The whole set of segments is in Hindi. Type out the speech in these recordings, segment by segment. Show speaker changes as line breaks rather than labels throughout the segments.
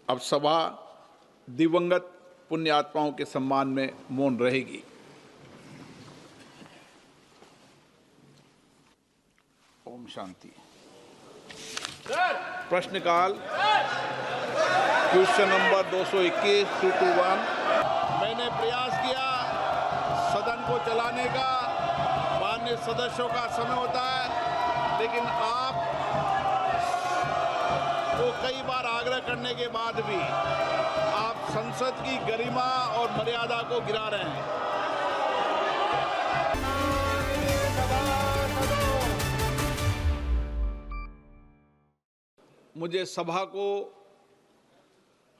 अब सभा दिवंगत पुण्य आत्माओं के सम्मान में मौन रहेगी। ओम शांति। प्रश्नकाल क्वेश्चन नंबर 221-221। मैंने प्रयास किया सदन को चलाने का, माननीय सदस्यों का समय होता है, लेकिन आप को कई बार आग्रह करने के बाद भी आप संसद की गरिमा और मर्यादा को गिरा रहे हैं। मुझे सभा को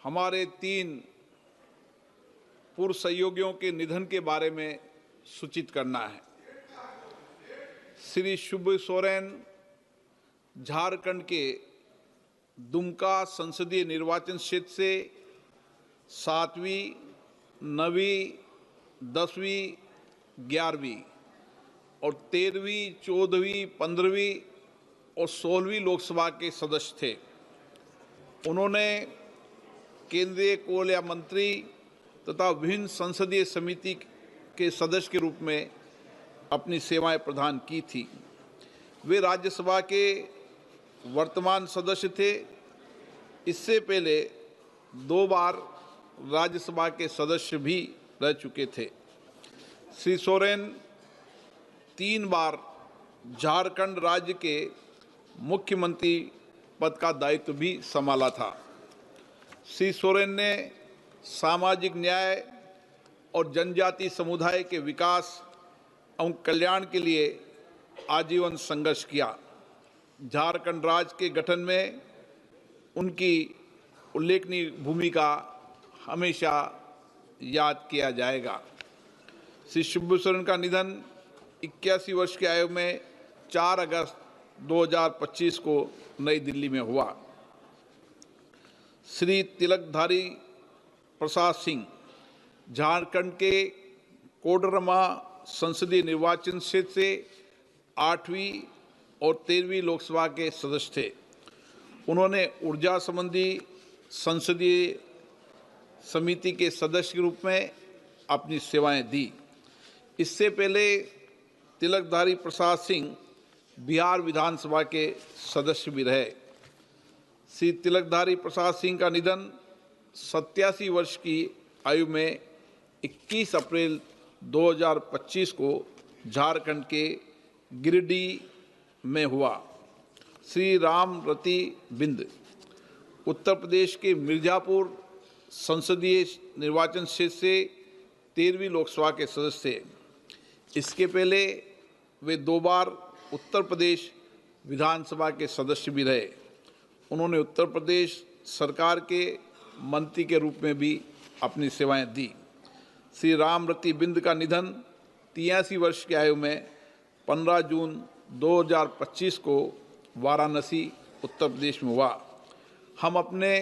हमारे 3 पूर्व सहयोगियों के निधन के बारे में सूचित करना है। श्री शिबू सोरेन झारखंड के दुमका संसदीय निर्वाचन क्षेत्र से 7वीं, 9वीं, 10वीं, 11वीं और 13वीं, 14वीं, 15वीं और 16वीं लोकसभा के सदस्य थे। उन्होंने केंद्रीय कोयला मंत्री तथा विभिन्न संसदीय समिति के सदस्य के रूप में अपनी सेवाएं प्रदान की थी। वे राज्यसभा के वर्तमान सदस्य थे। इससे पहले 2 बार राज्यसभा के सदस्य भी रह चुके थे। श्री सोरेन 3 बार झारखंड राज्य के मुख्यमंत्री पद का दायित्व भी संभाला था। श्री सोरेन ने सामाजिक न्याय और जनजाति समुदाय के विकास एवं कल्याण के लिए आजीवन संघर्ष किया। झारखंड राज्य के गठन में उनकी उल्लेखनीय भूमिका हमेशा याद किया जाएगा। श्री शिबू सोरेन का निधन 81 वर्ष की आयु में 4 अगस्त 2025 को नई दिल्ली में हुआ। श्री तिलकधारी प्रसाद सिंह झारखंड के कोडरमा संसदीय निर्वाचन क्षेत्र से 8वीं और 13वीं लोकसभा के सदस्य थे। उन्होंने ऊर्जा संबंधी संसदीय समिति के सदस्य के रूप में अपनी सेवाएं दी। इससे पहले तिलकधारी प्रसाद सिंह बिहार विधानसभा के सदस्य भी रहे। श्री तिलकधारी प्रसाद सिंह का निधन 87 वर्ष की आयु में 21 अप्रैल 2025 को झारखंड के गिरिडीह में हुआ। श्री राम रति बिंद उत्तर प्रदेश के मिर्जापुर संसदीय निर्वाचन क्षेत्र से 13वीं लोकसभा के सदस्य थे। इसके पहले वे 2 बार उत्तर प्रदेश विधानसभा के सदस्य भी रहे। उन्होंने उत्तर प्रदेश सरकार के मंत्री के रूप में भी अपनी सेवाएं दी। श्री राम रति बिंद का निधन 83 वर्ष की आयु में 15 जून 2025 को वाराणसी उत्तर प्रदेश में हुआ। हम अपने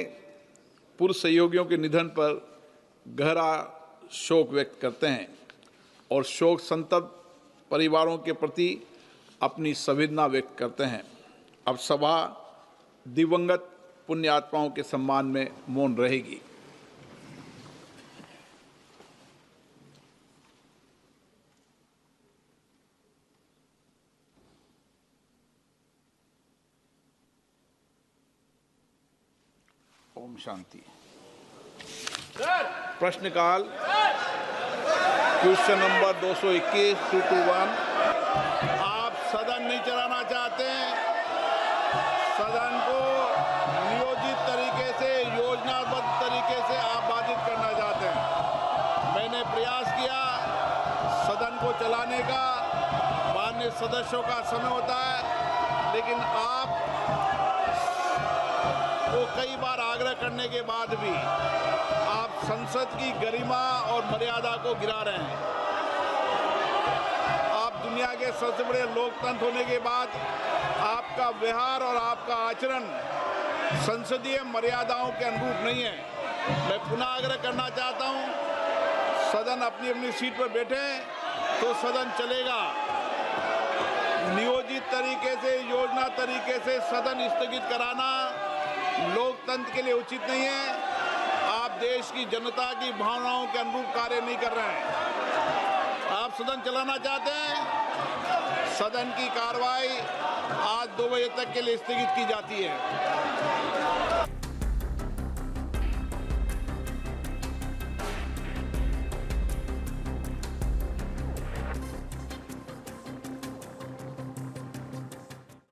पूर्व सहयोगियों के निधन पर गहरा शोक व्यक्त करते हैं और शोक संतप्त परिवारों के प्रति अपनी संवेदना व्यक्त करते हैं। अब सभा दिवंगत पुण्य आत्माओं के सम्मान में मौन रहेगी। ओम शांति। प्रश्नकाल क्वेश्चन नंबर 221-221। आप सदन नहीं चलाना चाहते हैं, सदन को नियोजित तरीके से, योजनाबद्ध तरीके से आप बाधित करना चाहते हैं। मैंने प्रयास किया सदन को चलाने का, माननीय सदस्यों का समय होता है, लेकिन आप को कई बार आग्रह करने के बाद भी आप संसद की गरिमा और मर्यादा को गिरा रहे हैं। आप दुनिया के सबसे बड़े लोकतंत्र होने के बाद आपका व्यवहार और आपका आचरण संसदीय मर्यादाओं के अनुरूप नहीं है। मैं पुनः आग्रह करना चाहता हूं, सदन अपनी अपनी सीट पर बैठे तो सदन चलेगा। नियोजित तरीके से, योजना तरीके से सदन स्थगित कराना लोकतंत्र के लिए उचित नहीं है। देश की जनता की भावनाओं के अनुरूप कार्य नहीं कर रहे हैं। आप सदन चलाना चाहते हैं, सदन की कार्रवाई आज 2 बजे तक के लिए स्थगित की जाती है।